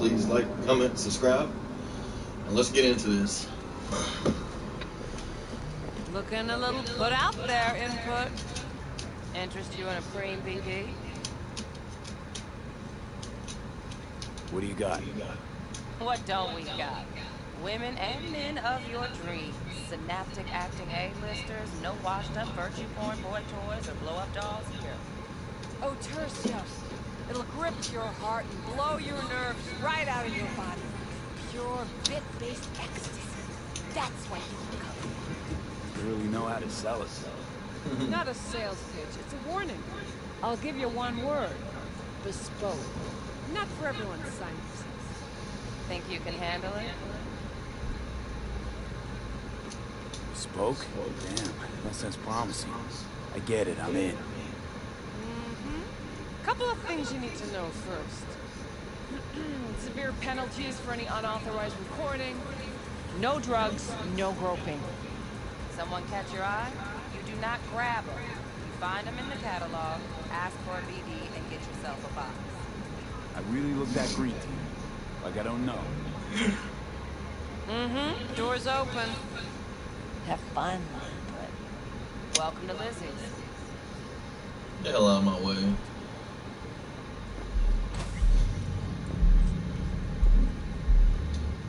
Please like, comment, subscribe, and let's get into this. Looking a little put out there, input. Interest you in a preem BD? What do you got? What don't we got? Women and men of your dreams. Synaptic acting A-listers, no washed-up virtue porn boy toys, or blow-up dolls here. Oh, Tertius. It'll grip your heart and blow your nerves right out of your body. Pure bit-based ecstasy. That's why you come. You really know how to sell it. Not a sales pitch, it's a warning. I'll give you one word. Bespoke. Not for everyone's sinuses. Think you can handle it? Spoke? Damn, that sounds promising. I get it, I'm in. Couple of things you need to know first. Severe penalties for any unauthorized recording. No drugs, no groping. Someone catch your eye? You do not grab them. You find them in the catalog, ask for a BD, and get yourself a box. I really look that green to you. Like I don't know. Door's open. Have fun, but welcome to Lizzie's. Get the hell out of my way.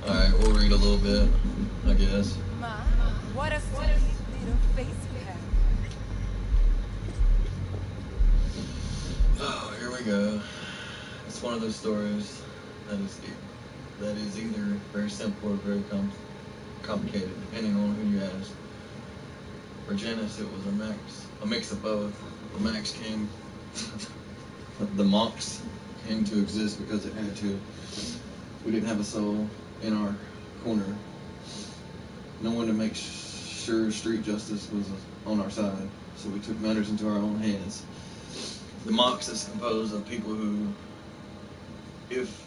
Alright, we'll read a little bit, I guess. My, what a sweet little face you have. Oh, here we go. It's one of those stories that is either very simple or very complicated, depending on who you ask. For Janice, it was a mix of both. The Mox came to exist because it had to. We didn't have a soul in our corner. No one to make sure street justice was on our side, so we took matters into our own hands. The Mox is composed of people who, if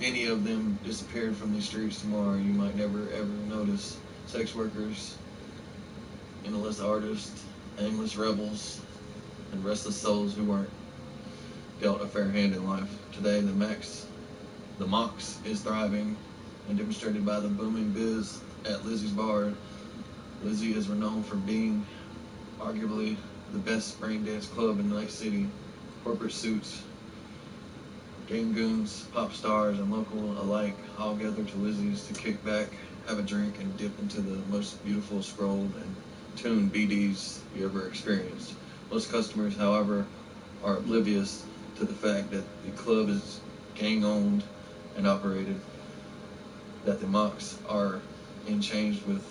any of them disappeared from these streets tomorrow, you might never ever notice. Sex workers, endless artists, aimless rebels, and restless souls who weren't dealt a fair hand in life. Today, the Mox is thriving, and demonstrated by the booming biz at Lizzie's Bar. Lizzie is renowned for being arguably the best brain dance club in Lake City. Corporate suits, gang goons, pop stars, and local alike all gather to Lizzie's to kick back, have a drink, and dip into the most beautiful scrolled and tuned BDs you ever experienced. Most customers, however, are oblivious to the fact that the club is gang-owned and operated, that the Mox are enchanged with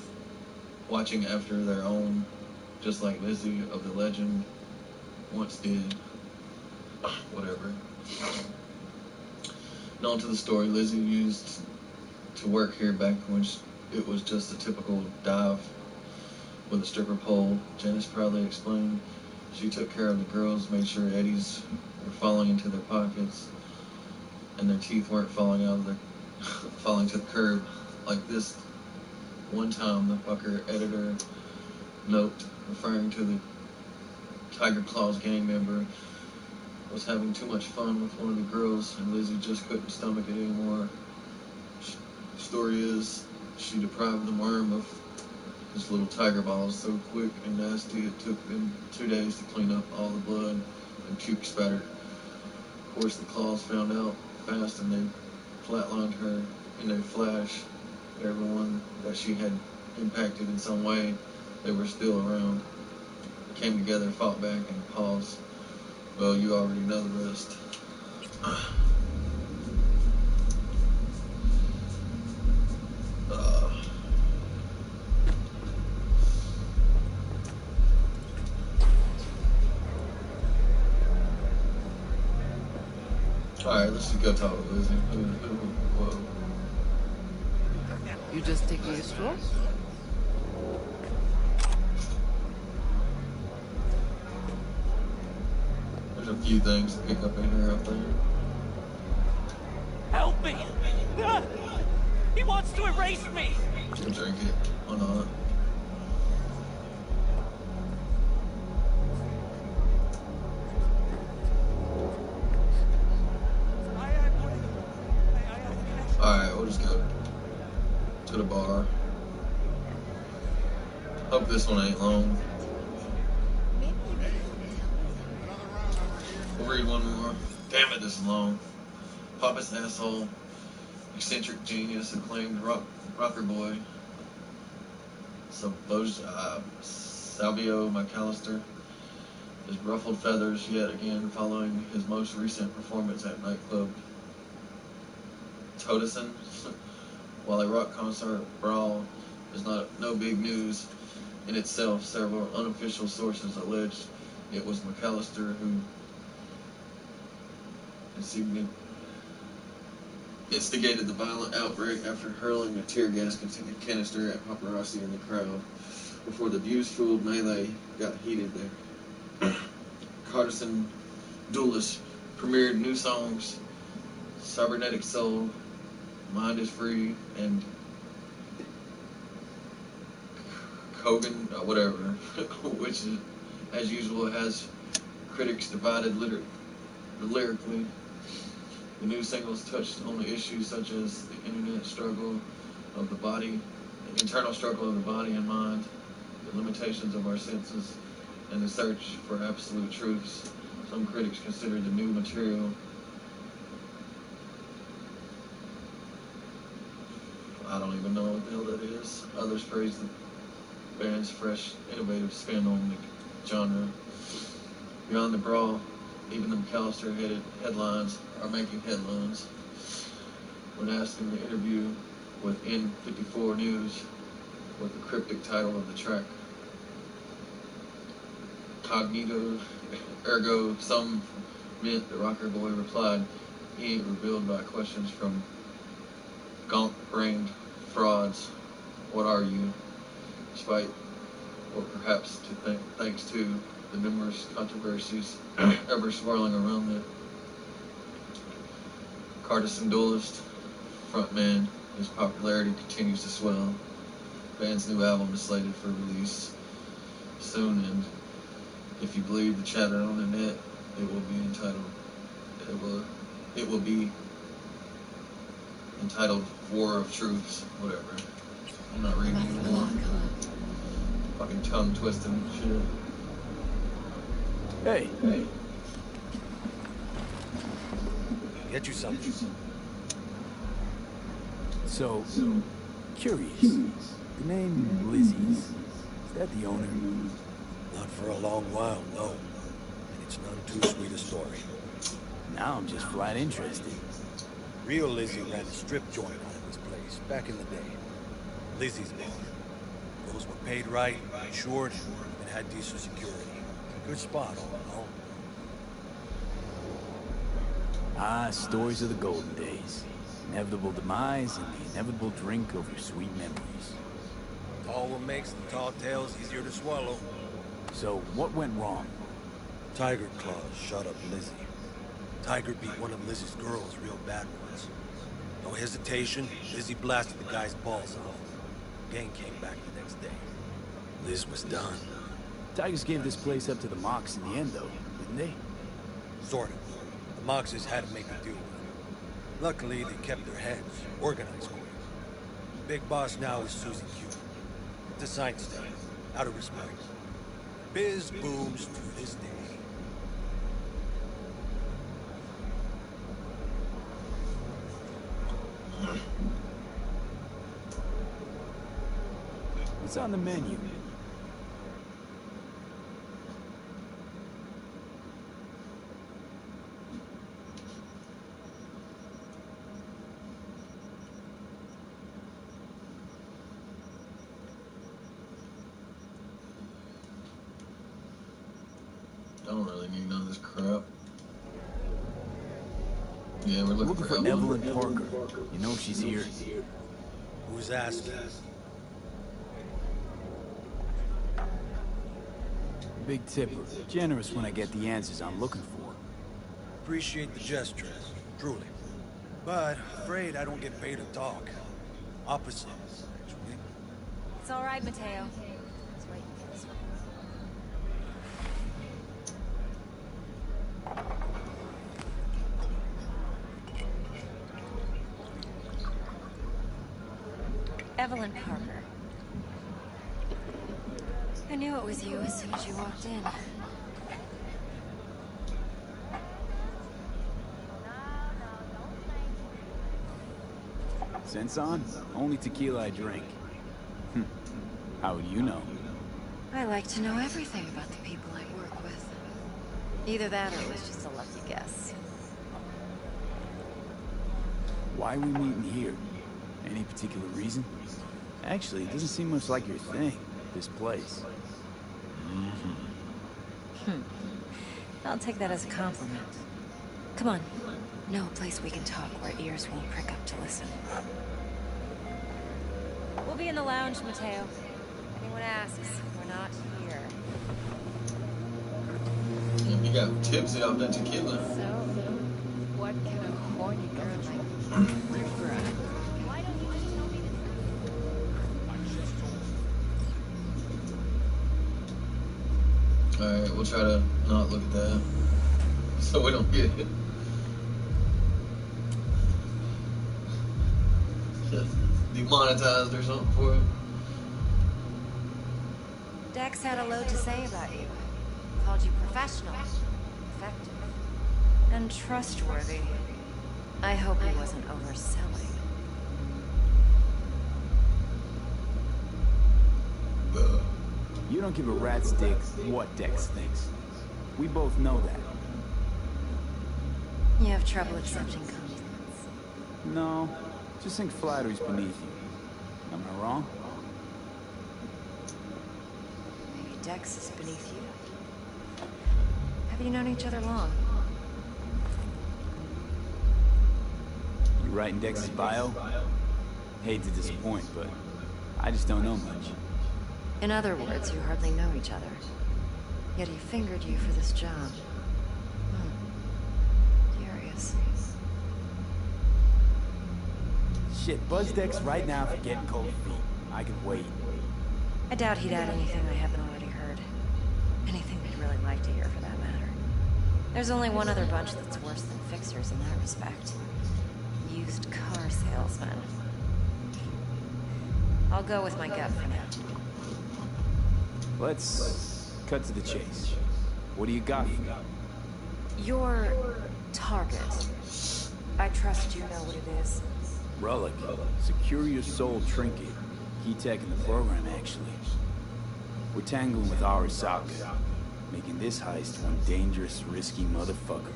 watching after their own, just like Lizzie of the legend once did. Whatever. Known to the story, Lizzie used to work here back when it was just a typical dive with a stripper pole. Janice proudly explained she took care of the girls, made sure eddies were falling into their pockets and their teeth weren't falling to the curb. Like this one time, the fucker editor note referring to the Tiger Claws gang member was having too much fun with one of the girls, and Lizzie just couldn't stomach it anymore. The story is, she deprived the worm of his little tiger balls so quick and nasty it took them 2 days to clean up all the blood and puke spattered. Of course, the Claws found out fast, and they flatlined her in a flash. But everyone that she had impacted in some way, they were still around. Came together, fought back, and paused. Well, you already know the rest. Alright, let's just go talk to Lizzie. Whoa. You just taking a stroll? There's a few things to pick up in here up there. Help me! Ah! He wants to erase me! Drink it. Why not? we'll just go to the bar. Hope this one ain't long. Maybe you can tell me. We'll read one more. Damn it, this is long. Papa's asshole, eccentric genius, acclaimed rocker boy, Salvio McAllister, his ruffled feathers yet again following his most recent performance at nightclub Todison. While a rock concert brawl is no big news in itself, several unofficial sources alleged it was McAllister who instigated the violent outbreak after hurling a tear gas canister at paparazzi in the crowd before the abuse-fueled melee got heated there. Carterson Duelist premiered new songs Cybernetic Soul, Mind is Free, and Kogan, whatever, which is, as usual, has critics divided lyrically. The new singles touched on issues such as the internal struggle of the body and mind, the limitations of our senses, and the search for absolute truths. Some critics consider the new material I don't even know what the hell that is. Others praise the band's fresh, innovative spin on the genre. Beyond the brawl, even the McAllister-headed headlines are making headlines. When asked in the interview with N54 News what the cryptic title of the track, Cognito Ergo Sum meant, the rocker boy replied, he ain't revealed by questions from gaunt-brained frauds. What are you? Despite, or perhaps thanks to, the numerous controversies ever swirling around the Carterson Duelist frontman, his popularity continues to swell. The band's new album is slated for release soon, and if you believe the chatter on the net, it will be entitled War of Truths, whatever. I'm not reading anymore. Fucking tongue twisting shit. Hey. Get you something. So, curious. The name Lizzie's. Is that the owner? Not for a long while, no. And it's none too sweet a story. Now I'm just flat interested. Real Lizzie ran a strip joint out of this place back in the day. Lizzie's bar. Those were paid right, insured, and had decent security. Good spot, all in all. Ah, stories of the golden days. Inevitable demise and the inevitable drink of your sweet memories. All what makes the tall tales easier to swallow. So, what went wrong? Tiger Claws shot up Lizzie. Tiger beat one of Lizzie's girls real bad once. No hesitation, Lizzie blasted the guy's balls off. Gang came back the next day. Liz was done. Tigers gave this place up to the Mox in the end, though, didn't they? Sort of. The Moxes had to make a deal with him. Luckily, they kept their heads, organized quick. Big boss now is Susie Q. It's a side step, out of respect. Biz booms to this day. What's on the menu? I don't really need none of this crap. Yeah, we're looking for Evelyn Parker. You know she's here. Who's asking? Big tipper. Generous when I get the answers I'm looking for. Appreciate the gesture, truly. But afraid I don't get paid to talk. Opposite, actually. It's all right, Mateo. Let's wait for this one. Evelyn Parker. I knew it was you as soon as you walked in. Sense on? Only tequila I drink. How would you know? I like to know everything about the people I work with. Either that or it was just a lucky guess. Why are we meeting here? Any particular reason? Actually, it doesn't seem much like your thing, this place. I'll take that as a compliment. Come on. Know a place we can talk where ears won't prick up to listen. We'll be in the lounge, Mateo. If anyone asks, we're not here. You got tipsy off that tequila. So, what can a horny girl like you do for us? Why don't you just tell me the truth? Alright, we'll try to not look at that. So we don't get it. Demonetized or something for it. Dex had a load to say about you. Called you professional, effective, and trustworthy. I hope he wasn't overselling. You don't give a rat's dick what Dex thinks. We both know that. You have trouble accepting compliments. No, just think flattery's beneath you. Am I wrong? Maybe Dex is beneath you. Have you known each other long? You writing Dex's bio? Hate to disappoint, but I just don't know much. In other words, you hardly know each other. Yet he fingered you for this job. Curious. Shit, buzz Dex right now for getting cold feet. I can wait. I doubt he'd add anything I haven't already heard. Anything they'd really like to hear, for that matter. There's only one other bunch that's worse than fixers in that respect. Used car salesmen. I'll go with my gut for now. Let's cut to the chase. What do you got for me? Your target. I trust you know what it is. Relic. Secure your soul trinket. Key tech in the program, actually. We're tangling with Arasaka, making this heist one dangerous, risky motherfucker.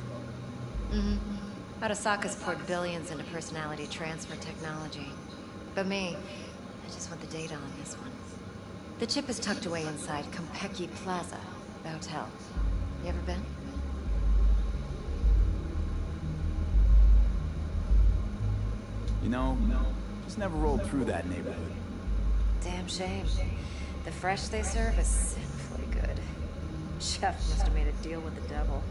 Arasaka's poured billions into personality transfer technology. But me, I just want the data on this one. The chip is tucked away inside Compeki Plaza, the hotel. You ever been? You know, just never rolled through that neighborhood. Damn shame. The fresh they serve is sinfully good. Chef must have made a deal with the devil.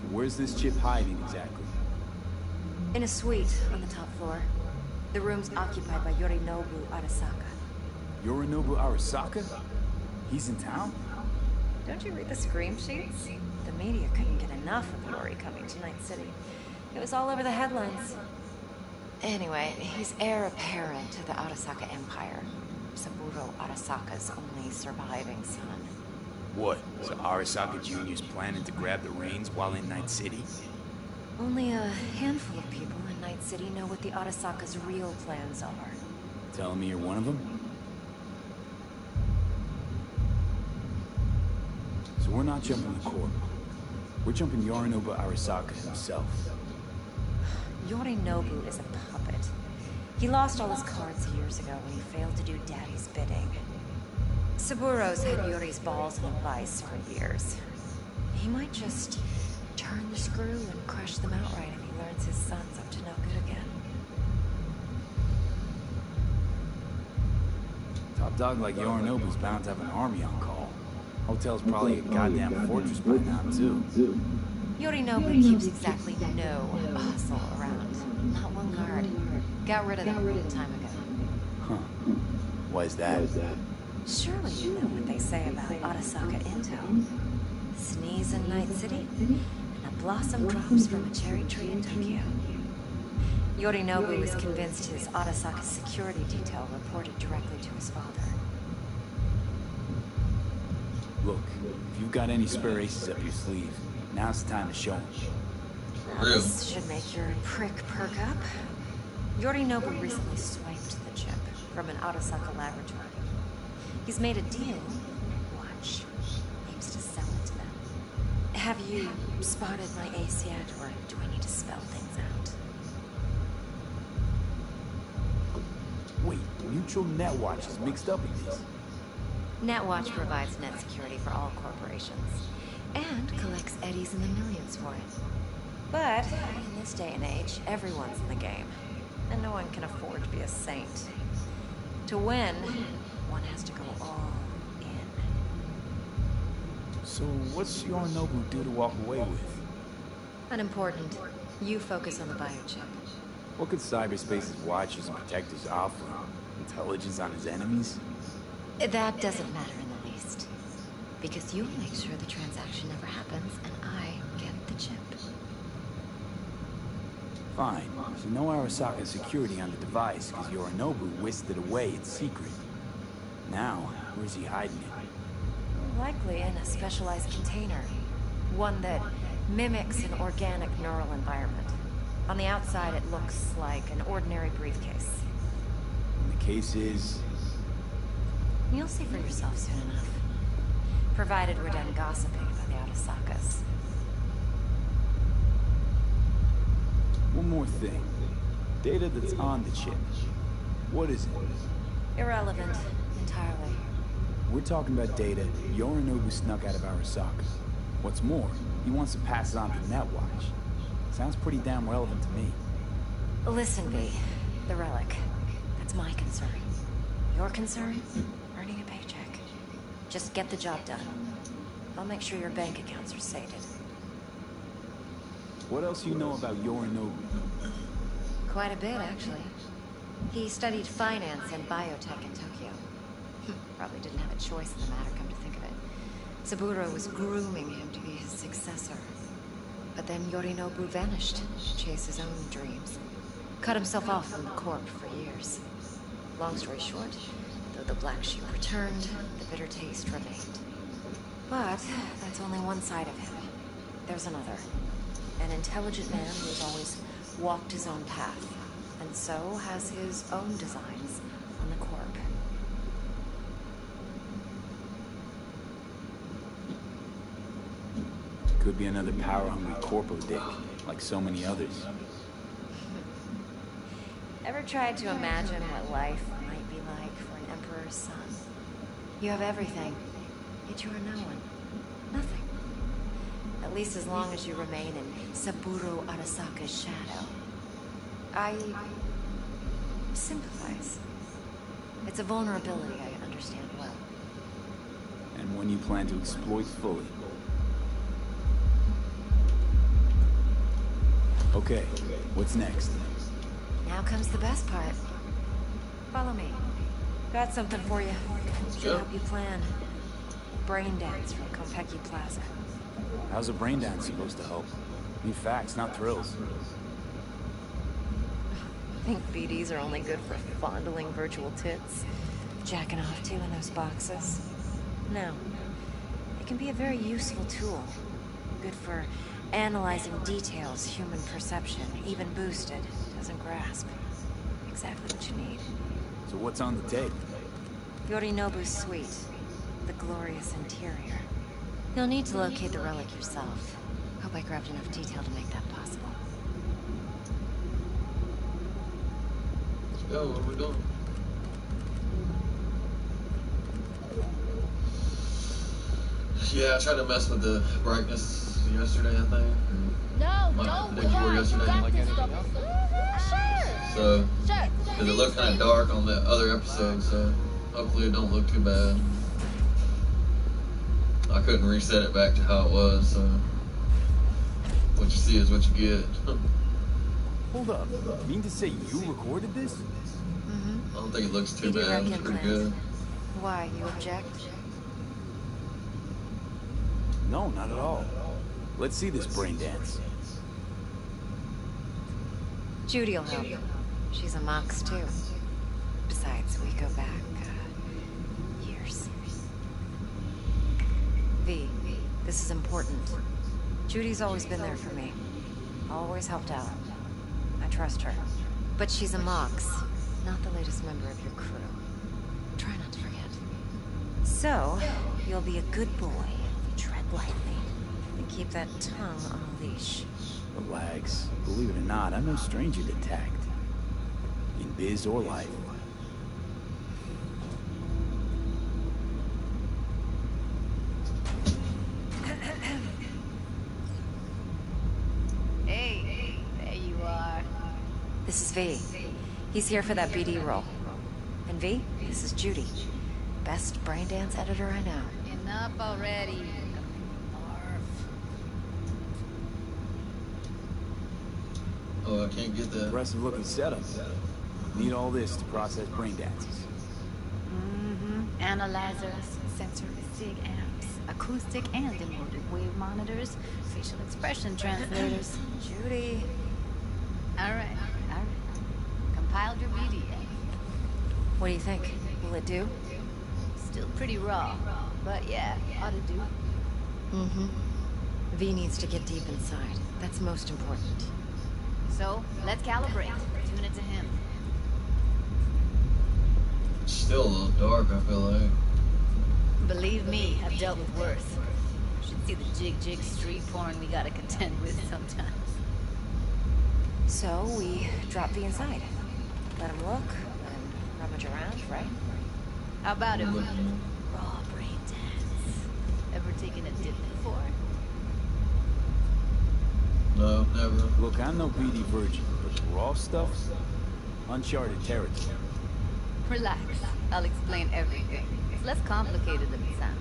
So where's this chip hiding exactly? In a suite on the top floor. The room's occupied by Yorinobu Arasaka. Yorinobu Arasaka? He's in town? Don't you read the scream sheets? The media couldn't get enough of Yori coming to Night City. It was all over the headlines. Anyway, he's heir apparent to the Arasaka Empire. Saburo Arasaka's only surviving son. What? So Arasaka Jr.'s planning to grab the reins while in Night City? Only a handful of people in Night City know what the Arasaka's real plans are. Telling me you're one of them? So we're not jumping the corp. We're jumping Yorinobu Arasaka himself. Yorinobu is a puppet. He lost all his cards years ago when he failed to do Daddy's bidding. Saburo's had Yori's balls in a vice for years. He might just turn the screw and crush them outright if he learns his son's up to no good again. Top dog like Yorinobu's bound to have an army on call. Hotel's probably a goddamn fortress by now, too. Yorinobu keeps exactly no hustle around. Not one guard. Got rid of them a long time ago. Huh. Why is that? Surely you know what they say about Arasaka Intel. Sneeze in Night City, and a blossom drops from a cherry tree in Tokyo. Yorinobu is convinced his Arasaka's security detail reported directly to his father. Look, if you've got any spare aces up your sleeve, now's the time to show them. Now, this should make your prick perk up. Yorinobu recently swiped the chip from an Arasaka laboratory. He's made a deal. Watch. Aims to sell it to them. Have you spotted my ace yet, or do I need to spell things out? Wait, Mutual Netwatch is mixed up in this. Netwatch provides net security for all corporations, and collects eddies in the millions for it. But in this day and age, everyone's in the game, and no one can afford to be a saint. To win, one has to go all in. So what's Yorinobu due to walk away with? Unimportant. You focus on the biochip. What could cyberspace's watchers and protectors offer? Intelligence on his enemies? That doesn't matter in the least. Because you'll make sure the transaction never happens, and I get the chip. Fine. So no Arasaka security on the device, because Yorinobu whisked it away in secret. Now, where's he hiding it? Likely in a specialized container. One that mimics an organic neural environment. On the outside, it looks like an ordinary briefcase. And the case is... You'll see for yourself soon enough. Provided we're done gossiping about the Arasakas. One more thing. Data that's on the chip. What is it? Irrelevant, entirely. We're talking about data Yorinobu snuck out of Arasaka. What's more, he wants to pass it on to Netwatch. Sounds pretty damn relevant to me. Listen, V. The relic. That's my concern. Your concern? Earning a paycheck. Just get the job done. I'll make sure your bank accounts are sated. What else you know about Yorinobu? Quite a bit, actually. He studied finance and biotech in Tokyo. Probably didn't have a choice in the matter, come to think of it. Saburo was grooming him to be his successor. But then Yorinobu vanished to chase his own dreams. Cut himself off from the corp for years. Long story short, though the black sheep returned, the bitter taste remained. But that's only one side of him. There's another. An intelligent man who's always walked his own path, and so has his own designs on the corp. Could be another power-hungry corpo dick, like so many others. Ever tried to imagine what life might be like for an emperor's son? You have everything, yet you are no one. Nothing. At least as long as you remain in Saburo Arasaka's shadow. I sympathize. It's a vulnerability I understand well. And one you plan to exploit fully. Okay, what's next? Now comes the best part. Follow me. Got something for you. Should help you plan. Brain dance from Konpeki Plaza. How's a brain dance supposed to help? Need facts, not thrills. Think BDs are only good for fondling virtual tits? Jacking off to in those boxes? No. It can be a very useful tool. Good for analyzing details human perception, even boosted, doesn't grasp. Exactly what you need. So what's on the tape? Yorinobu's suite. The glorious interior. You'll need to locate the relic yourself. Hope I grabbed enough detail to make that possible. Yo, what are we doing? Yeah, I tried to mess with the brightness yesterday, I think. No, The don't day before yesterday. got this stuff. So, Sure. because it looked kind of dark on the other episode, so hopefully it don't look too bad. I couldn't reset it back to how it was, so what you see is what you get. Hold up. You mean to say you recorded this? Mm-hmm. I don't think it looks too BD bad. rec It's pretty implants. good. Why, you object? No, not at all. Let's see this brain dance. Judy'll help. She's a Mox, too. Besides, we go back, years. V, this is important. Judy's always been there for me. Always helped out. I trust her. But she's a Mox, not the latest member of your crew. Try not to forget. So, you'll be a good boy. Tread lightly. And keep that tongue on a leash. Relax. Believe it or not, I'm no stranger to tact. In biz or life. Hey, there you are. This is V. He's here for that BD role. And V, this is Judy. Best braindance editor I know. Enough already. Oh, I can't get that. Impressive looking setup. Need all this to process brain dances. Analyzers, sensor sig amps, acoustic and emotive wave monitors, facial expression translators. Judy. All right. Compiled your BD. What do you think? Will it do? Still pretty raw, but yeah, ought to do. Mm-hmm. V needs to get deep inside. That's most important. So, let's calibrate. Tune it to him. It's still a little dark, I feel like. Believe me, I've dealt with worse. Should see the jig street porn we gotta contend with sometimes. So, we drop V inside. Let him look, and rummage around, right? How about it? Look, Raw brain dance. Ever taken a dip before? no, never. Look, I'm no BD virgin, but the raw stuff? Uncharted territory. Relax. I'll explain everything. It's less complicated than it sounds.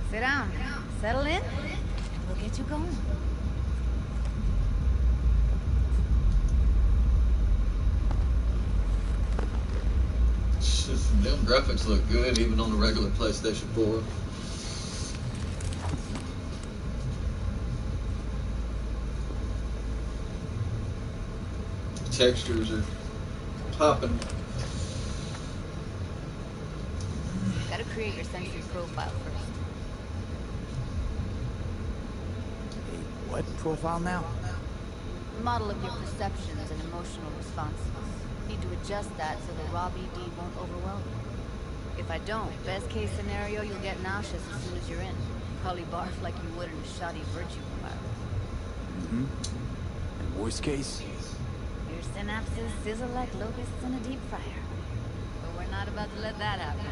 Sit down. Settle in, and we'll get you going. Them graphics look good even on the regular PlayStation 4. The textures are popping. Gotta create your sensory profile first. A what profile now? Model of your perceptions and emotional responses. Need to adjust that so the raw BD won't overwhelm you. If I don't, best case scenario, you'll get nauseous as soon as you're in. Probably barf like you would in a shoddy virtue environment. And worst case? Your synapses sizzle like locusts in a deep fryer. But we're not about to let that happen.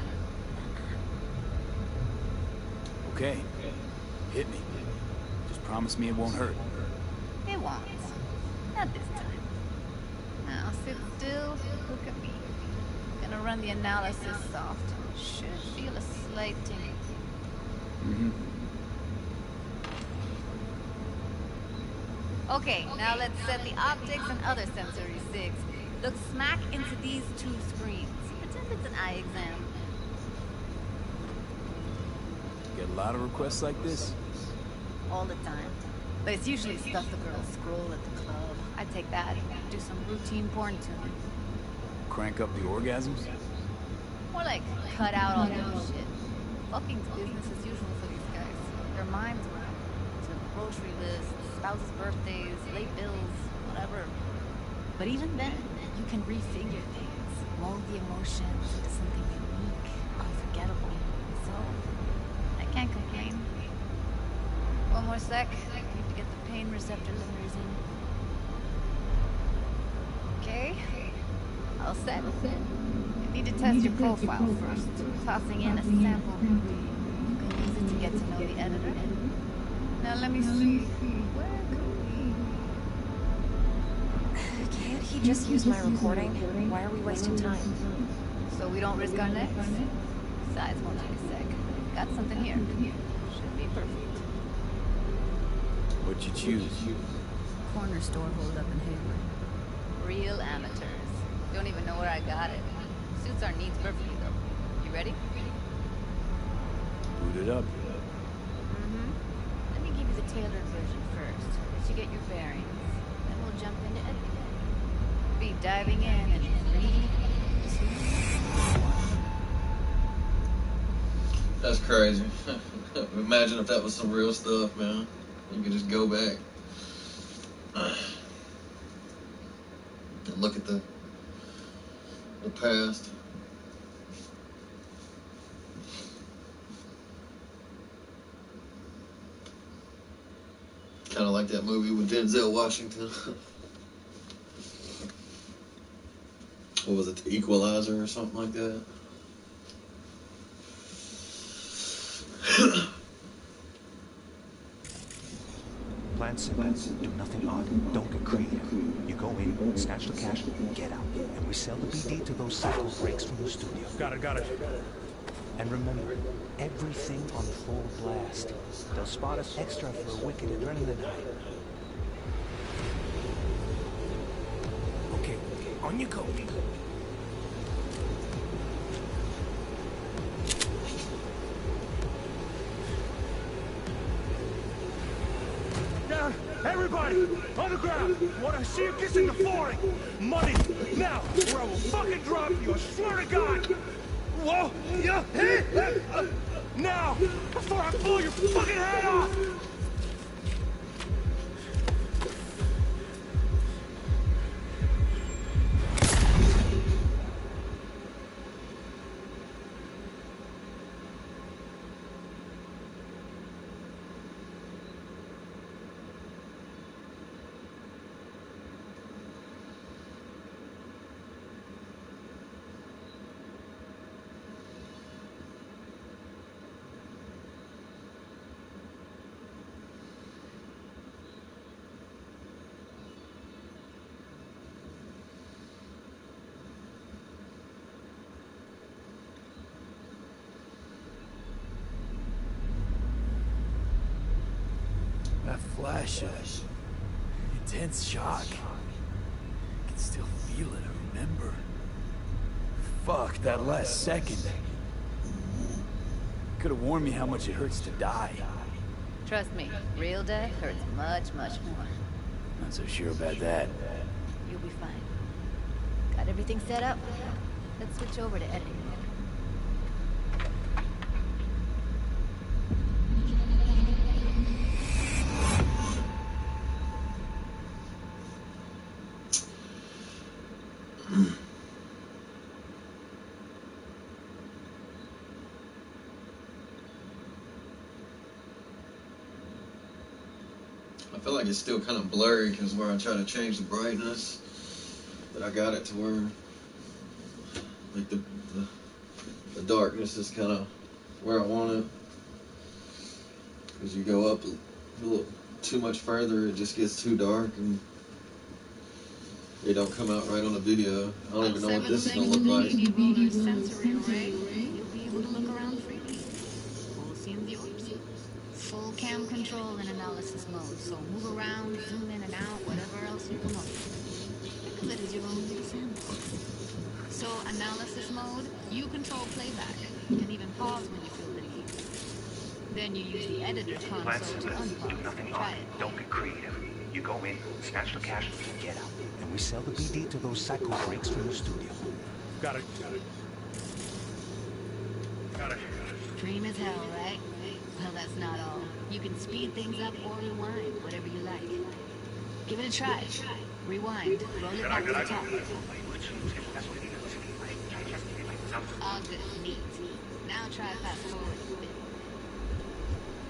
Okay. Hit me. Just promise me it won't hurt. It won't. Not this time. Now sit still, look at me. Gonna run the analysis soft. Should feel a slight tingle. Okay, now let's set the optics and other sensory sigs. Look smack into these two screens. Pretend it's an eye exam. Get a lot of requests like this? All the time. But it's usually stuff the girls scroll at the club. I take that, do some routine porn tuning. Crank up the orgasms? More like cut out all that shit. Fucking's business as usual for these guys. Their minds run to grocery lists, spouses' birthdays, late bills, whatever. But even then, you can refigure things, mold the emotions into something unique, unforgettable. So, I can't complain. One more sec. I need to get the pain receptor limiters in. Okay. All set. I need to test your profile first. Tossing in a sample. You can use it to get to know the editor. Now let me see. Where could we... Can't he just use my recording? Why are we wasting time? So we don't risk our necks? Besides, won't take a sec. Got something here. Should be perfect. What'd you choose? Corner store hold up in Hayward. Real amateurs. Don't even know where I got it. Suits our needs perfectly though. You ready? Boot it up. Let me give you the tailored version first. Let you get your bearings. Then we'll jump into editing. diving in and 3, 2, 1. That's crazy. Imagine if that was some real stuff, man. You could just go back and look at the past. Kind of like that movie with Denzel Washington. What was it, The Equalizer or something like that? Plan simple. Do nothing odd. Don't get creative. You go in, snatch the cash, get out. And we sell the BD to those cycle breaks from the studio. Got it. And remember, everything on full blast. They'll spot us extra for a wicked adrenaline high. Okay, on you go. Down! Everybody! On the ground! Want to see you kissing the flooring! Money! Now! Or I will fucking drop you! I swear to God! Whoa! Yeah! Hey! Now! Before I blow your fucking head off! That flash of intense shock. I can still feel it, I remember. Fuck, that last second. Could have warned me how much it hurts to die. Trust me, real death hurts much, much more. Not so sure about that. You'll be fine. Got everything set up? Let's switch over to editing. I feel like it's still kind of blurry because where I try to change the brightness, but I got it to where like the darkness is kind of where I want it. Because you go up a little too much further, it just gets too dark and it don't come out right on the video. I don't even know what this is gonna look like. Sensory array. You'll be able to look around freely. All scenes yours. Full cam control in analysis mode, so move around, zoom in and out, whatever else you come up with. Think of it as your own little sandbox. So analysis mode, you control playback. You can even pause when you feel the need. Then you use the editor Plan console to simple. Do unpause. nothing Try odd. it. Don't get creative. You go in, snatch the cash, get out. And we sell the BD to those cycle breaks from the studio. Got it. Dream as hell, right? Well, that's not all. You can speed things up or rewind, whatever you like. Give it a try. Rewind. Roll it back to the top. All good. Neat. Now try fast forward a bit.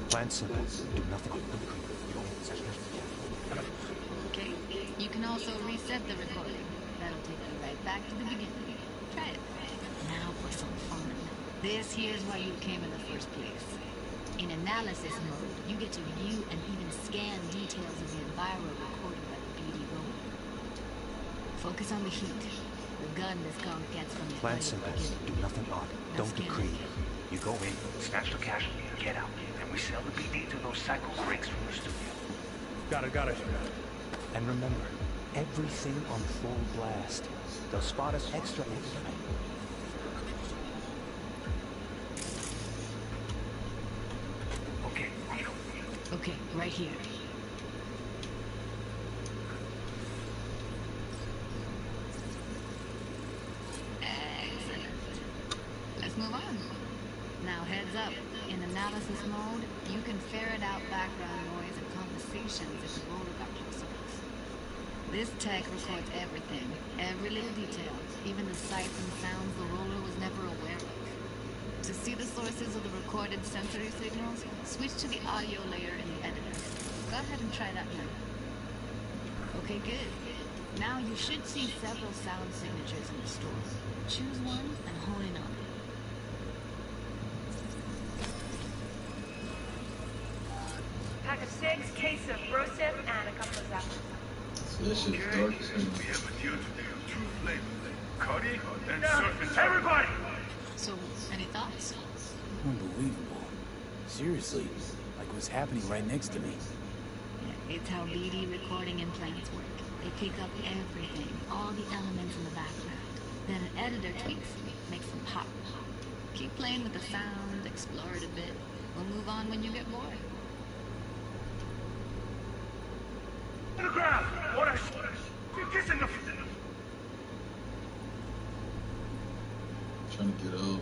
Plan simple. Do nothing. Okay. You can also reset the recording. That'll take you right back to the beginning. Try it. Now for some fun. This here's why you came in the first place. In analysis mode, you get to view and even scan details of the environment recorded by the BD rover. Focus on the heat. The gun this gun gets from his Plan buddy simple. at the beginning. Do nothing odd. Now Don't get scan it. creative. You go in, snatch the cash, get out. And we sell the BD to those cycle breaks from the studio. Got it. And remember, everything on full blast. They'll spot us extra anytime. Okay, right here. Heads up, in analysis mode, you can ferret out background noise and conversations if the roller got close enough. This tech records everything, every little detail, even the sights and sounds the roller was never aware of. To see the sources of the recorded sensory signals, switch to the audio layer in the editor. Go ahead and try that now. Okay, good. Now you should see several sound signatures in the store. Choose one and hone in on it. Pack of 6, case of Broseph, and a couple of Zappos. So this shit's dark as hell. We have a deal today of 2 flavors. Cuddy and surface. Everybody! So, any thoughts? Unbelievable. Seriously, like what's happening right next to me. Yeah, it's how BD recording implants work. They pick up everything, all the elements in the background. Then an editor tweaks them, makes them pop. Keep playing with the sound, explore it a bit. We'll move on when you get bored. On the ground! What you're kissing the... Trying to get up.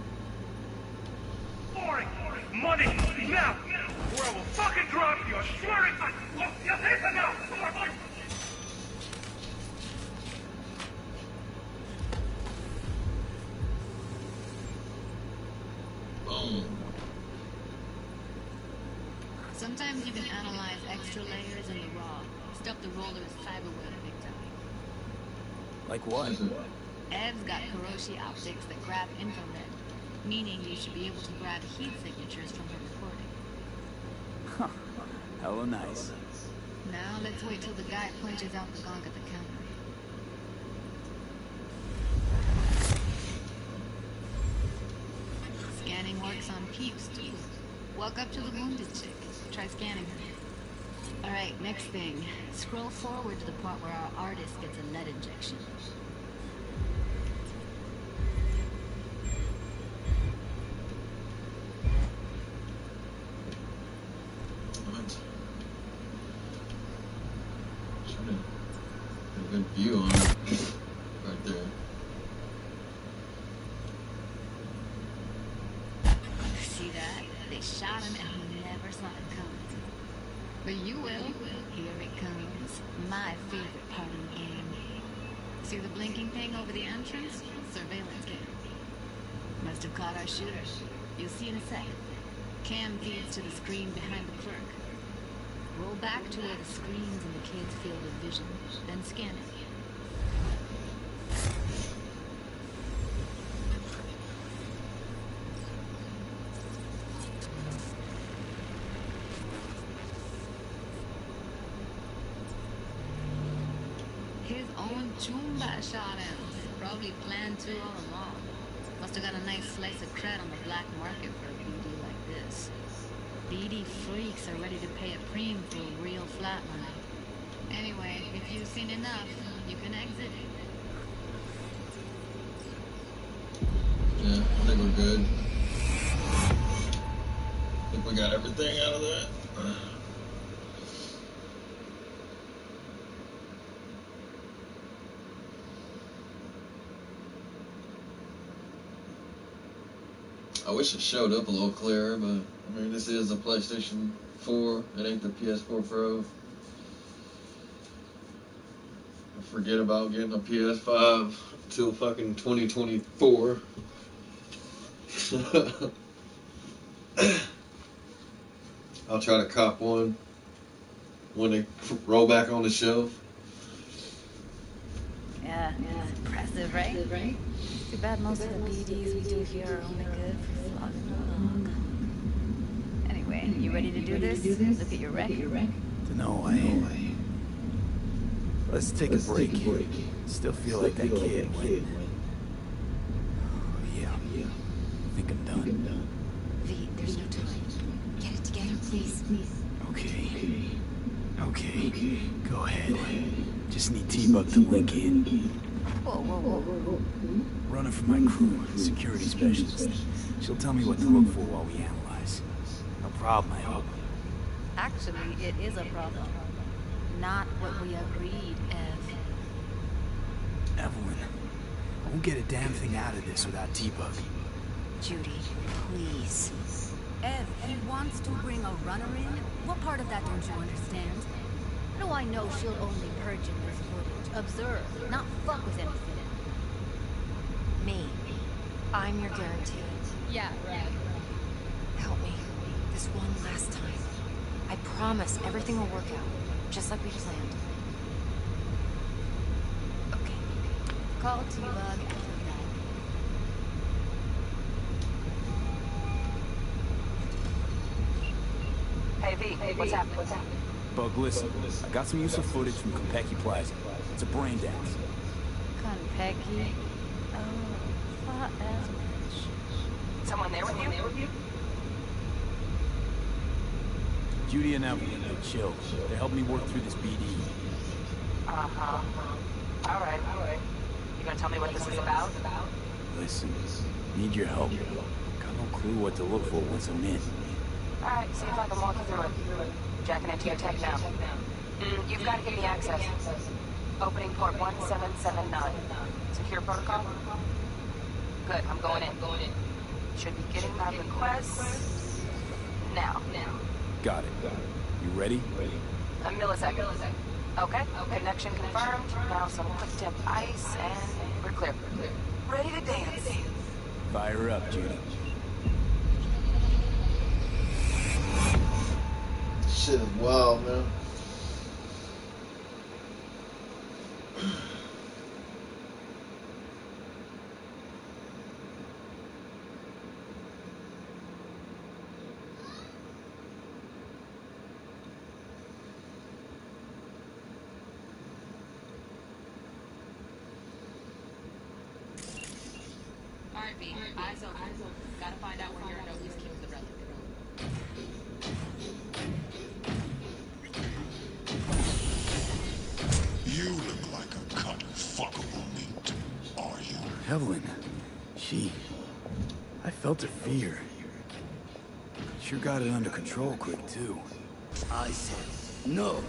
Boring! Money! Now! Or I will fucking drop you! I swear it! You listen now! Boom. Sometimes you can analyze extra layers in the raw. Stuff the roller is cyberware big time. Like what? Ev's got Kuroshi optics that grab infrared, meaning you should be able to grab heat signatures from her recording. Hella nice. Now let's wait till the guy punches out the gong at the counter. Scanning works on peeps too. Walk up to the wounded chick. Try scanning her. Alright, next thing. Scroll forward to the part where our artist gets a lead injection. What? Trying to get a good view on it. Right there. See that? They shot him and he never saw it coming. But you will. Here it comes. My favorite part of the game. See the blinking thing over the entrance? Surveillance cam. Must have caught our shooter. You'll see in a sec. Cam feeds to the screen behind the clerk. Roll back to where the screen's in the kid's field of vision, then scan it. His own Chumba shot him. Probably planned to all along. Must have got a nice slice of cred on the black market for a BD like this. BD freaks are ready to pay a preem for a real flatline. Anyway, if you've seen enough, you can exit. Yeah, I think we're good. I think we got everything out of that. I wish it showed up a little clearer, but I mean, this is a PlayStation 4. It ain't the PS4 Pro. I forget about getting a PS5 till fucking 2024. I'll try to cop one when they roll back on the shelf. Yeah, it's impressive, right? Too bad most of the BDs we do here are only good for flogging the dog. Anyway, you ready to do this? Look at your rec. No way. Let's take a break. Still feel like that kid when... Yeah. I think I'm done. V, there's no time. Get it together, please. Okay. Go ahead. Just need T-Bug to link in. Whoa. Runner for my crew, security specialist. She'll tell me what to look for while we analyze. No problem, I hope. Actually, it is a problem. Not what we agreed, Ev. Evelyn, I won't get a damn thing out of this without T-Bug. Judy, please. Ev, he wants to bring a runner in? What part of that don't you understand? How do I know she'll only purge in this footage? Observe, not fuck with anything. Me. I'm your guarantee. Yeah, right. Help me. This one last time. I promise everything will work out. Just like we planned. Okay. Call T-Bug after that. Hey, V, what's happening? Bug, listen. I got some useful footage from Konpeki Plaza. It's a brain dance. Konpeki? Oh, thought as much. Someone there with you? Judy and Evelyn, they're chill. They helped me work through this BD. Uh-huh. All right. You gonna tell me what this is about? Listen, need your help. Got no clue what to look for once I'm in. All right, see if I can walk you through it. Jacking into your tech now. You've got to give me access. Opening port 1779. Secure protocol? Good, I'm going in. Should be getting my request now. Got it. You ready? A millisecond. Okay, connection confirmed. Now some quick temp ice, and we're clear. Ready to dance. Fire up, Judy. Shit is wild, man. Alright, V. Eyes open. Gotta find out where Hironobu's keeps the relic. You look like a cut of fuckable meat, are you? Evelyn, I felt her fear. Sure got it under control quick, too. I said, no.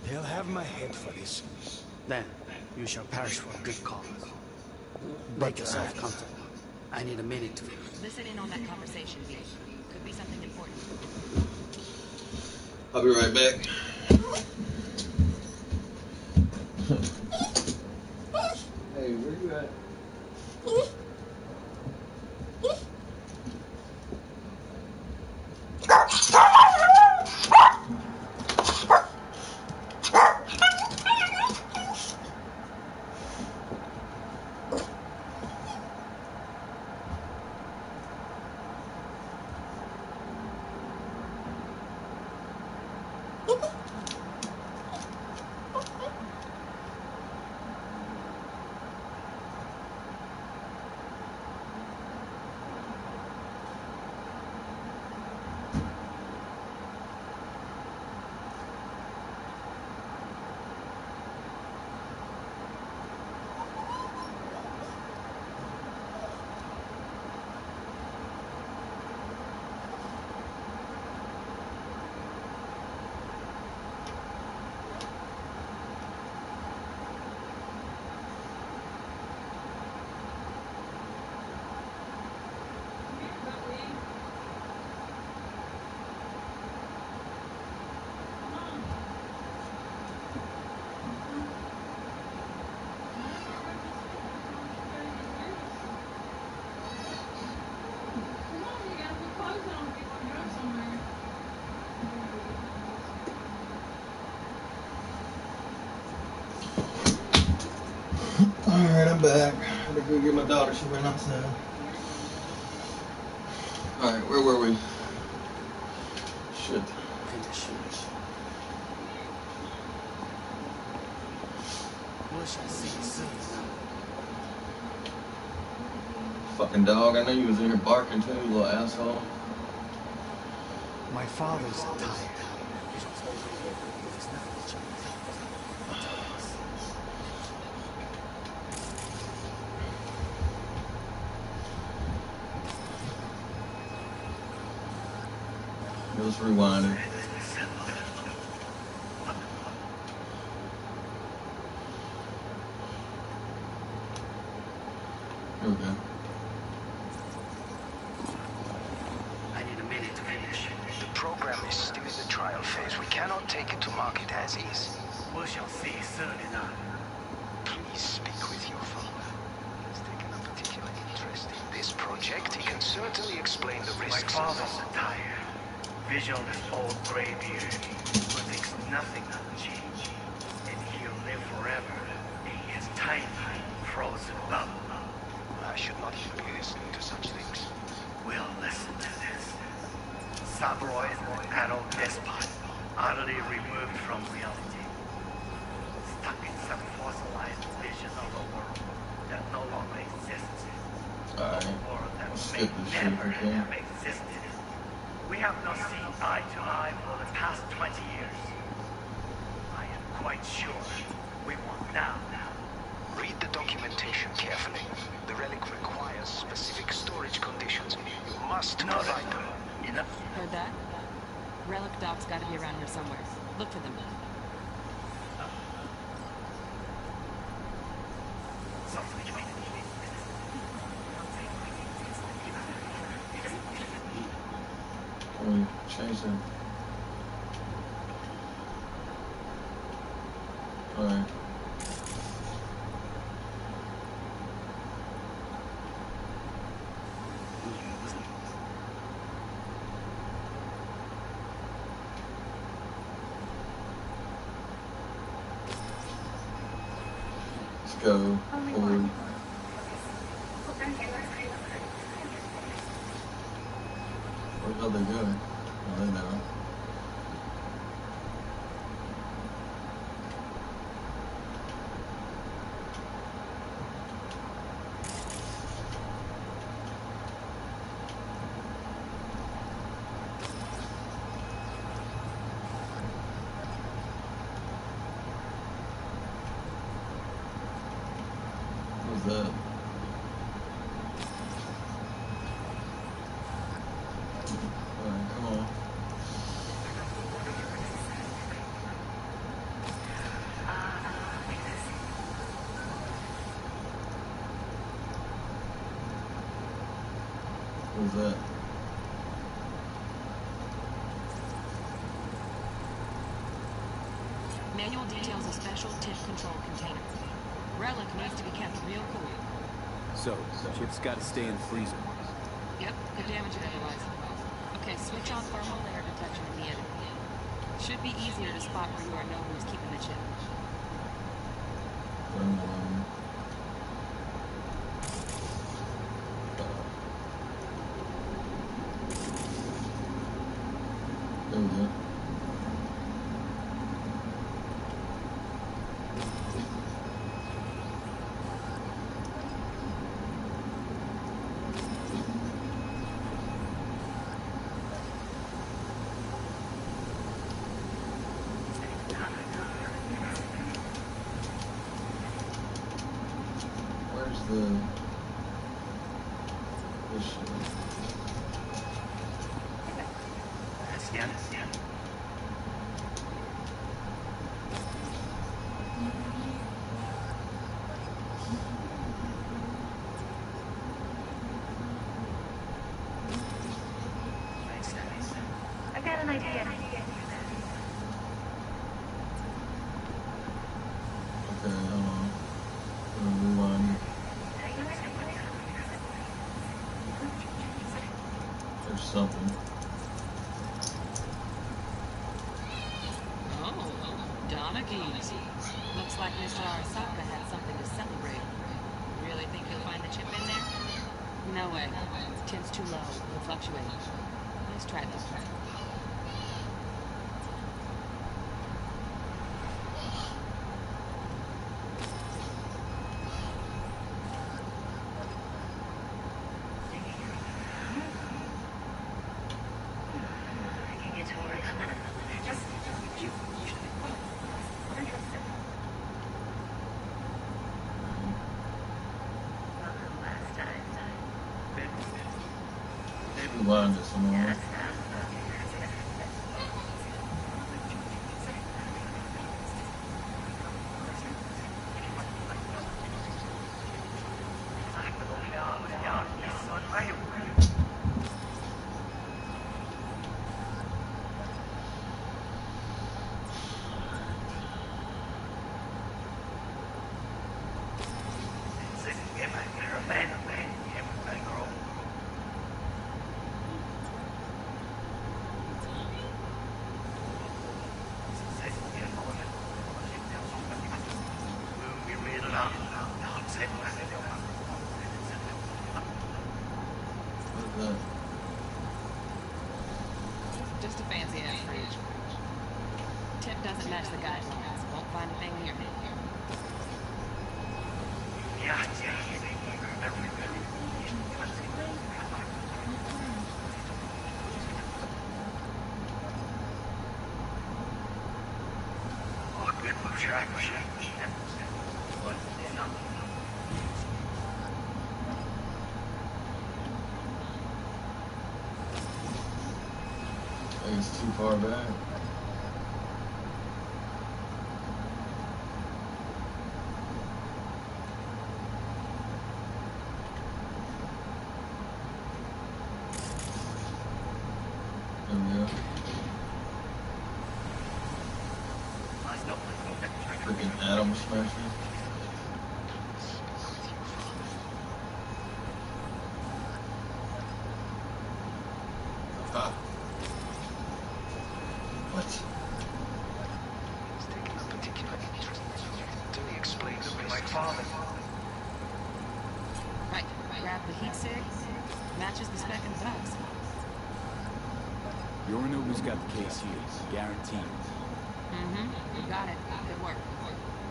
They'll have my head for this. Then, you shall perish for a good cause. Make yourself comfortable. I need a minute to... Listen in on that conversation, V. Could be something important. I'll be right back. Hey, where you at? Alright, I'm back. I had to go get my daughter. She went outside. Alright, where were we? Shit. Fucking dog, I know you was in here barking too, you little asshole. My father's tired. Let's rewind it. Here we go. I need a minute. soon enough. Please speak with your father. He's taken a particular interest in this project. He can certainly explain the My risks. father's a tired, visionless old graybeard who thinks nothing will change, and he'll live forever in his tiny, frozen bubble. I should not even be listening to such things. We'll listen to this. Saburo is an adult despot, utterly removed from reality, stuck in some fossilized vision of a world that no longer exists. Alright, A world that let's may skip this shit, never okay? have existed. We have not seen eye to eye for the past 20 years. I am quite sure we won't now. Read the documentation carefully. The relic requires specific storage conditions. You must provide them. Enough. Heard that? Relic docs gotta be around here somewhere. Look for them. We changed it. Alright. Let's go forward. Where the hell they going? Oh, they know. What's that? Alright, come on. What's that? Manual details a special tip control container. Relic needs to be kept real cool. So, Chip's gotta stay in the freezer. Yep, could damage it otherwise. Okay, switch on thermal layer detection at the end. Should be easier to spot where you are know who's keeping the chip. There we go. Where's the this shit? That's the end. I've got an idea. Okay, hold on. Rewind. There's something. Oh, Donaghy's. Looks like Mr. Arasaka had something to celebrate. Really think you'll find the chip in there? No way. Tint's too low. It'll fluctuate. Let's try this. I can get to work. Just welcome last time. Rewind it some more. What is that? Just a fancy ass fridge. Tip doesn't match the guidelines. Won't find a thing near me. I think it's too far back. There we go. Freaking Atom Smasher. Ah. What? He's taken a particular interest in this project until he explains the My risks. father. Right, grab the heat sig. Matches the spec in the docs. Yorinobu's got the case here, guaranteed. Mm-hmm. You got it. Good work.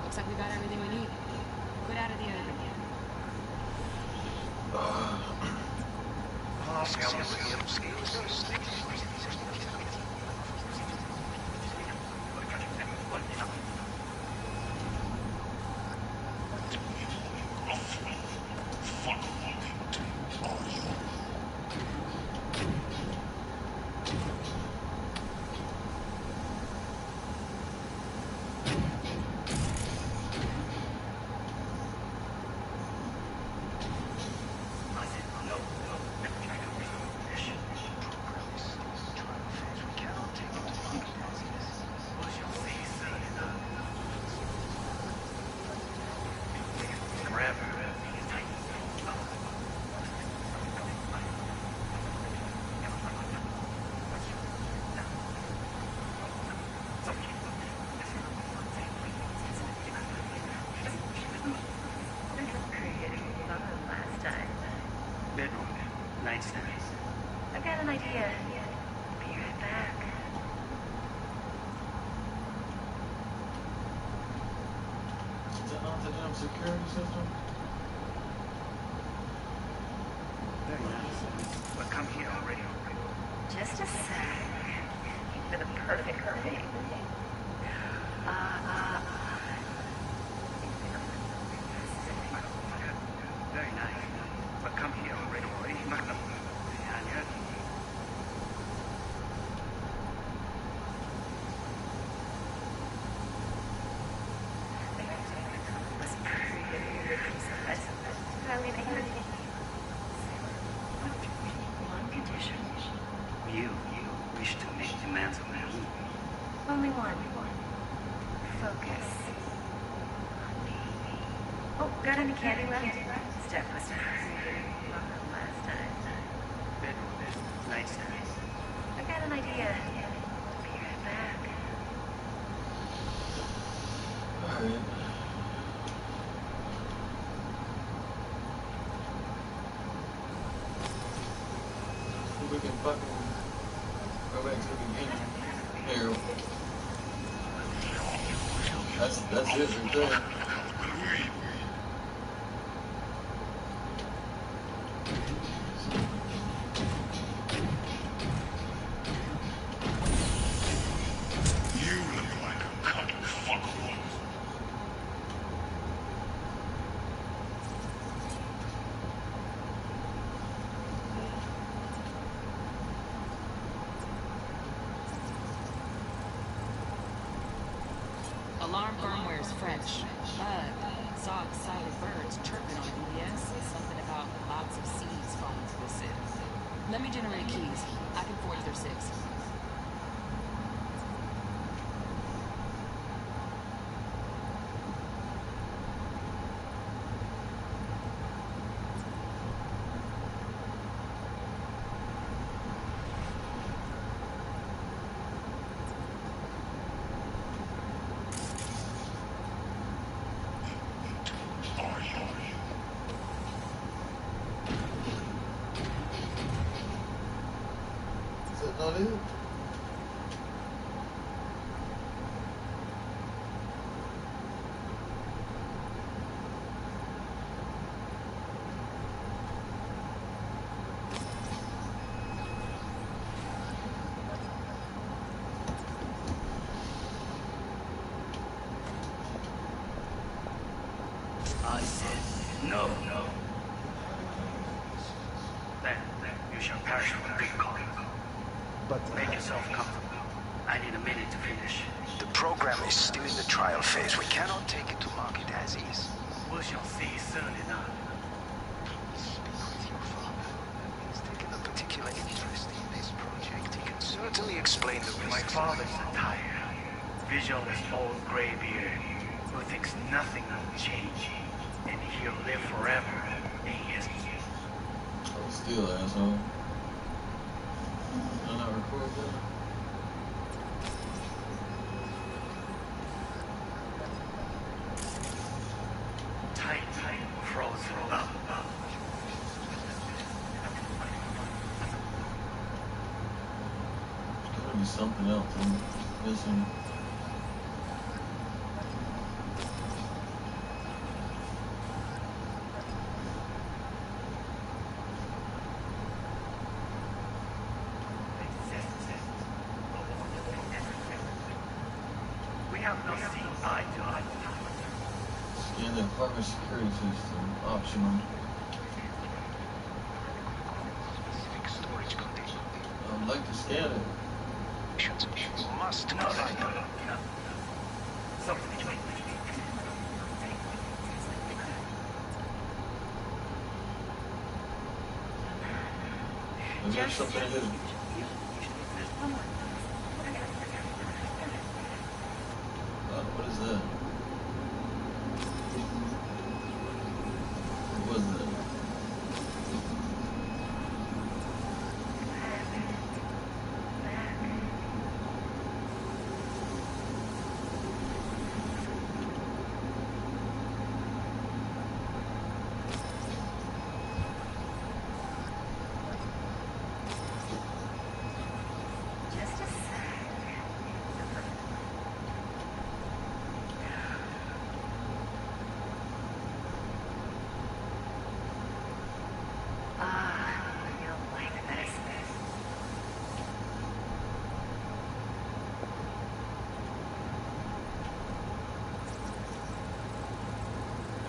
Looks like we got everything we need. Quit out of the open. Bedroom. Nightstand. I've got an idea. Be right back. Is that not the damn security system? Very nice. But come here already. Just a sec. For the perfect thing. Very nice. But come here already. Magnum. Was pretty precise. Probably make it. One condition. You wish to make demands of me. Only one. Focus. Oh, got any candy left? Steph was pretty fun last time. Bedroom. Nightstand. I got an idea. Be right back. Alright. We can fucking go back to the beginning. Here. That's it right there. You look like a cut fuckable. Alarm firmware is fresh, but saw excited birds chirping on BBS. Something about lots of seeds falling to the city. Let me generate keys. I can forge their six. Are you? that it? I said no. Then you shall perish for a good cause. But Make yourself comfortable. I need a minute to finish. The program is still in the trial phase. We cannot take it to market as is. We shall see soon enough. Speak with your father. He's taken a particular interest in this project. He can certainly explain the My risks. father's a tire, visionless old graybeard who thinks nothing will change, and he'll live forever in his. Oh, still, asshole. Did I not record that? Tight, frozen up. There's gotta be something else I'm missing. We have not seen eye to eye. Scan the apartment security system. Optional. Specific storage condition. I'd like to scan it. You must No. Something. Maybe there's something hidden. What is that? What was that? Just a sec. You'll like this.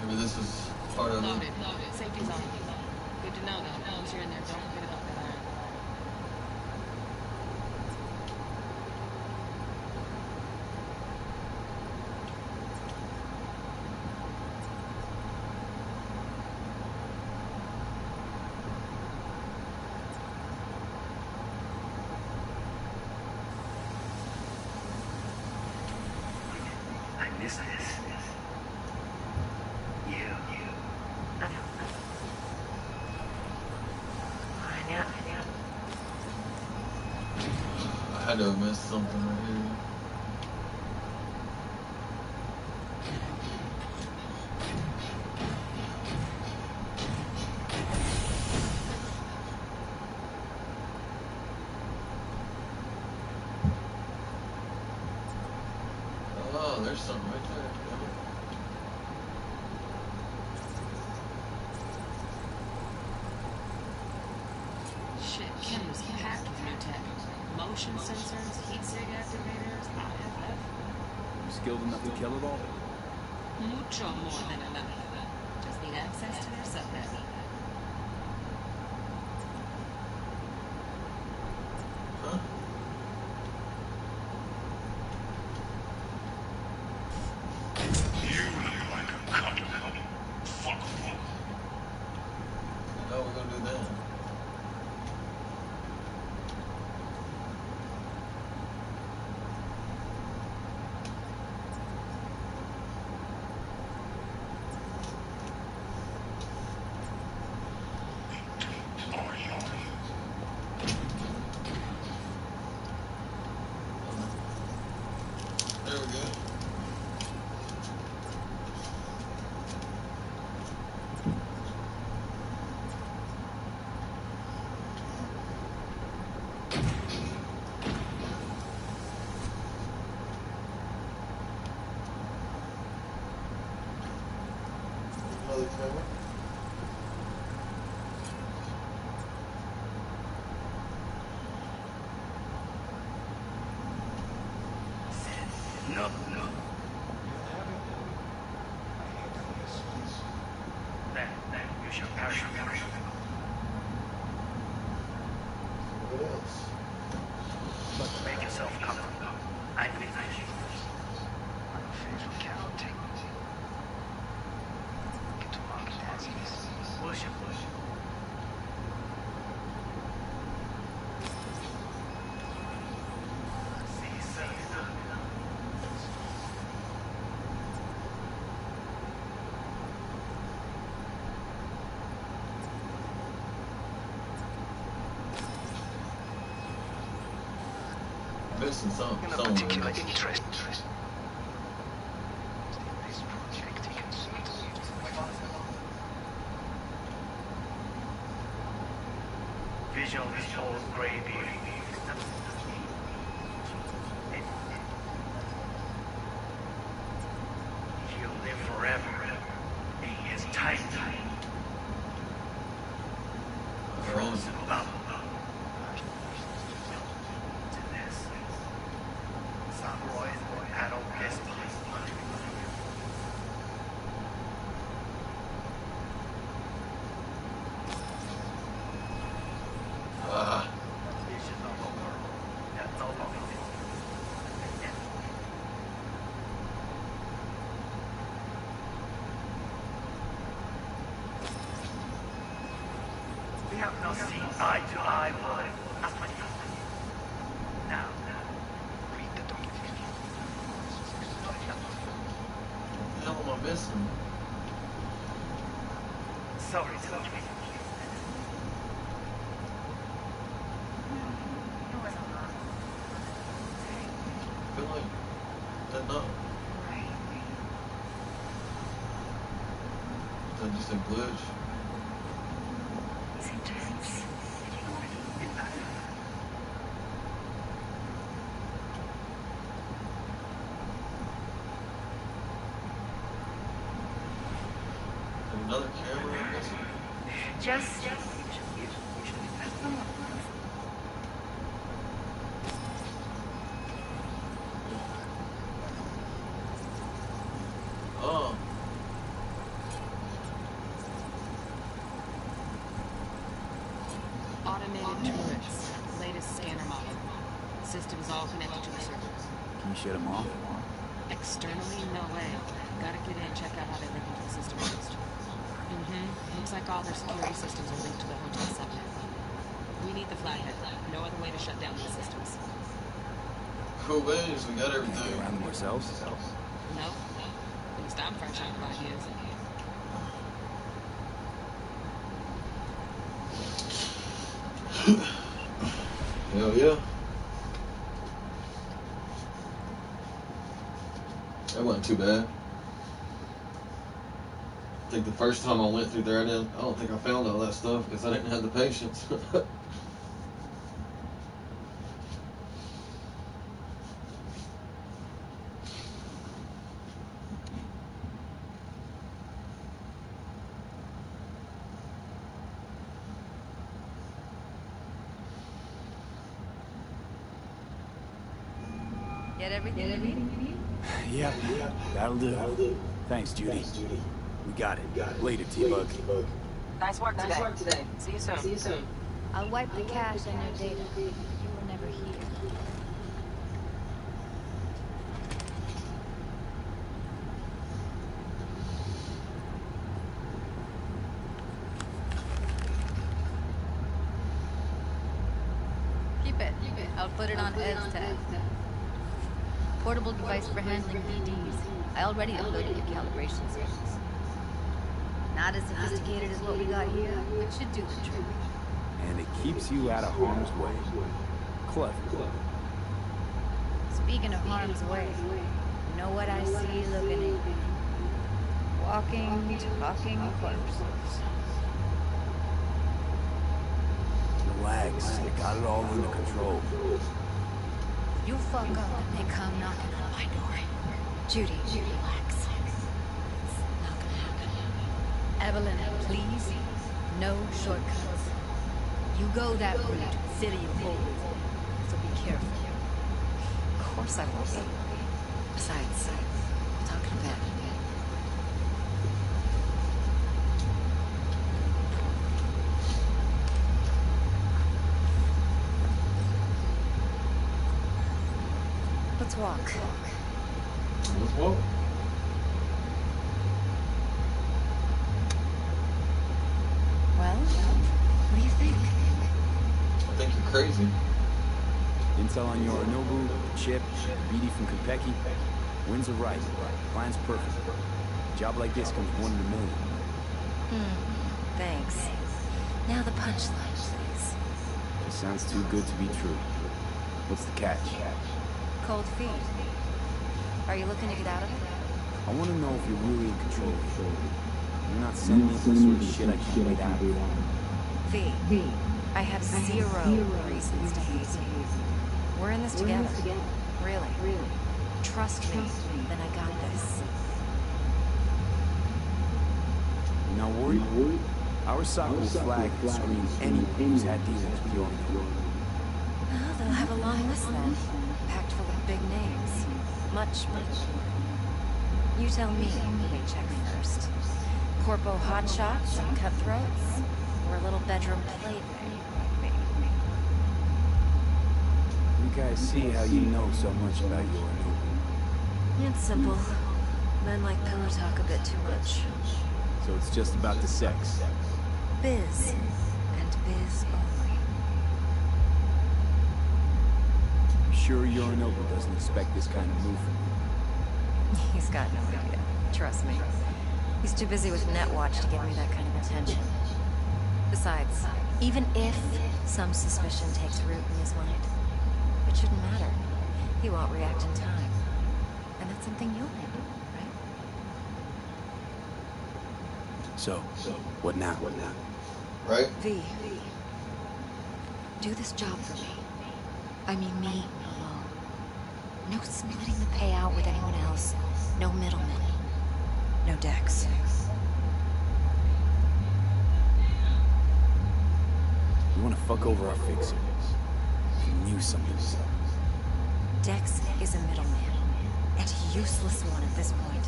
Maybe this is part of it. Loaded. Safety's on. Good to know, though. Once you're in there, don't forget about that iron. I miss this. You. I know. I had to have missed something right here. Oh, there's something right there. Shit, Ken was packed with new tech. Motion sensors, heat sig activators, You skilled enough to kill it all? mucho more than enough. Just need access to their subnet. Huh? You look like a cunt. Fuck. How are we gonna do that? No. Then you shall perish. What else? Make yourself comfortable. I'm finished. Unofficial counting. Get to mark it as is. Worship. Missing something. In a particular interest. This project he can certainly Vision of his old gray beard. He'll live forever. He is tight. Frozen bubble. To this. Samurai adult despot. Vision of a world that no longer exists. We have not seen eye to eye, boy. That's what you now. read the document. What the hell am I missing? Sorry to me. I feel like that not. Is that just a glitch? Another camera, I'm guessing. Just Oh. Automated turrets. Latest scanner model. Systems all connected to the server. Can you shut them off? Externally, no way. Gotta get in, check out how they link into the system first. Looks like all their security systems are linked to the hotel subnet. We need the flathead. No other way to shut down these systems. Cool beans, we got Can we everything. get around them ourselves? No. At least I'm fresh out of ideas. Hell yeah. That wasn't too bad. I think the first time I went through there, I don't think I found all that stuff because I didn't have the patience. Get everything you need? Yep, that'll do. Thanks, Judy. We got it. Later, T-Bug. Nice work today. See you soon. I'll wipe the cache and your data. You were never here. Keep it. I'll put it on Ed's tag. Portable device for handling EDs. I already uploaded the calibration settings. Not as sophisticated as what we got here, but should do the trick. And it keeps you out of harm's way. Clever. Speaking of harm's way, you know what I see looking at you? Walking, talking corpses. Relax. I got it all under control. You fuck up and they come knocking on my door. Judy, relax. It's not gonna happen. Evelyn, please, no shortcuts. You go that route, city of holes, so be careful. Of course I will be. Besides, we'll talk in a bit. Let's walk. Let's walk. Well, what do you think? I think you're crazy. Intel on Yorinobu, Chip, BD from Konpeki. Winds are right. Plan's perfect. A job like this comes 1 in a million. Thanks. Now the punchline, please. It sounds too good to be true. What's the catch? Cold feet. Are you looking to get out of it? I want to know if you're really in control. You're not sending me into the sort of shit I can't wait out of. V, I have zero reasons to hate you. We're in this together. Really. Trust me, then I got this. You're not worried? Our SOC will flag and screen anyone who's had dealings with Yorinobu. Well, they'll have a long list then, packed full of big names. Much. You tell me who they check first. Corpo hotshots and cutthroats, or a little bedroom plaything like me? I think I see how you know so much about Yorinobu. It's simple. Men like pillow talk a bit too much. So it's just about the sex. Biz. And biz only. I'm sure Yorinobu doesn't expect this kind of move from you. He's got no idea. Trust me. He's too busy with Netwatch to give me that kind of attention. Besides, even if some suspicion takes root in his mind, it shouldn't matter. He won't react in time. And that's something you'll handle, right? So, what now? Right? V. Do this job for me. I mean me alone. No splitting the payout with anyone else. No middlemen. No Dex. You want to fuck over our fixer? You knew something was up. Dex is a middleman. And a useless one at this point.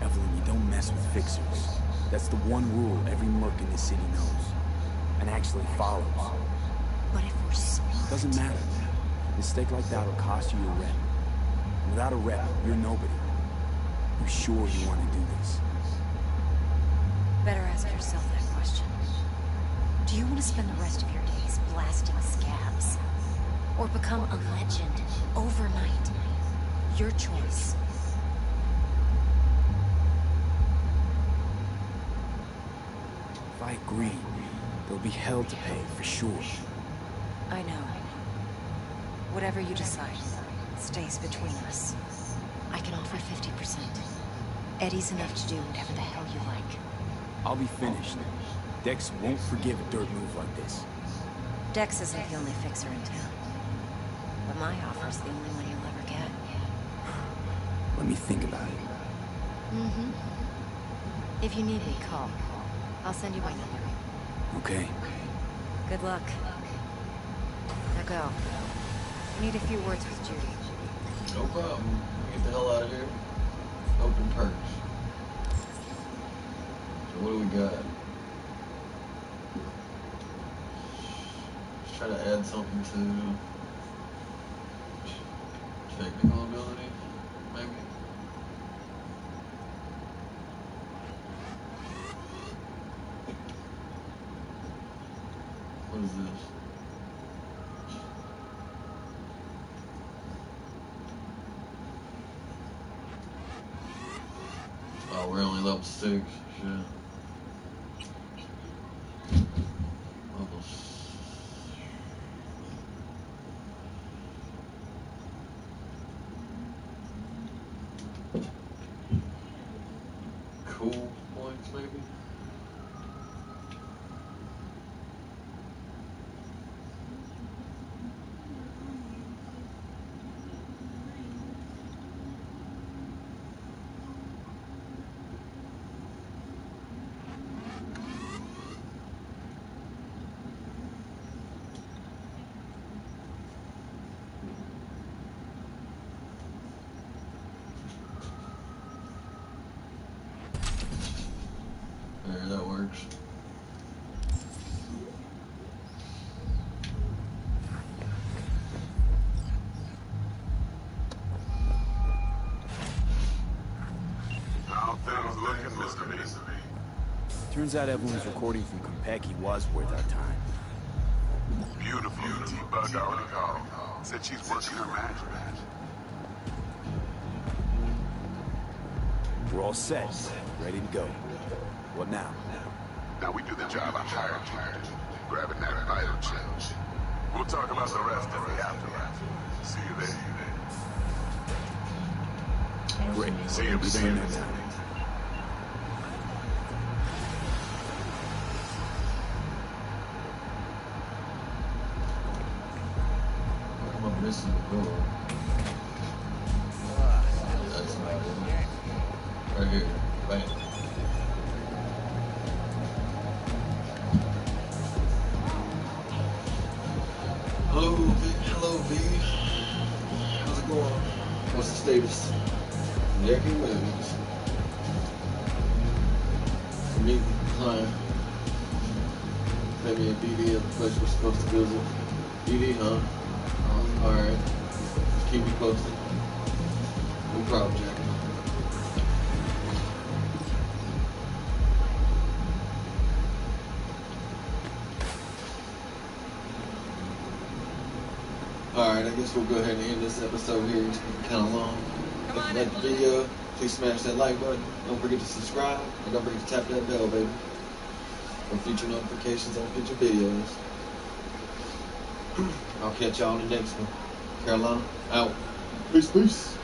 Evelyn, you don't mess with fixers. That's the one rule every merc in this city knows. And actually follows. But if we're smart... Doesn't matter. A mistake like that will cost you your rep. Without a rep, you're nobody. You sure you want to do this? Better ask yourself that question. Do you want to spend the rest of your days blasting scabs? Or become a legend overnight? Your choice. If I agree, there'll be hell to pay, for sure. I know. Whatever you decide, stays between us. I can offer 50%. Eddie's enough to do whatever the hell you like. I'll be finished. Dex won't forgive a dirt move like this. Dex isn't the only fixer in town. But my offer's the only one you'll ever get. Let me think about it. If you need me, call. I'll send you my number. Okay. Good luck. Now go. I need a few words with Judy. No problem. Get the hell out of here. Open purse. So what do we got? Let's try to add something to technical ability, maybe. What is this? Oh, we're only level 6. Shit. Level 6. Cool points, maybe? Turns out everyone's recording from Konpeki was worth our time. Beautiful. T-Bug already called. Said she's working her magic. We're all set. Ready to go. What now? Now we do the job I hired you to do. Grabbing that biochip. We'll talk about the rest in the afterlife. See you there. Great. See you there next time. I'm missing the door. That's not it. Right here. Bam. Hello, V. Hello, V. How's it going? What's the status? Jackie Williams. Meet the client. Maybe a BD at the place we're supposed to visit. BD, huh? Alright. Keep me posted. No problem, Jackie. Alright, I guess we'll go ahead and end this episode here. It's been kind of long. If you like the video, please smash that like button. Don't forget to subscribe. And don't forget to tap that bell, baby, for future notifications on future videos. I'll catch y'all in the next one. Carolina, out. Peace, peace.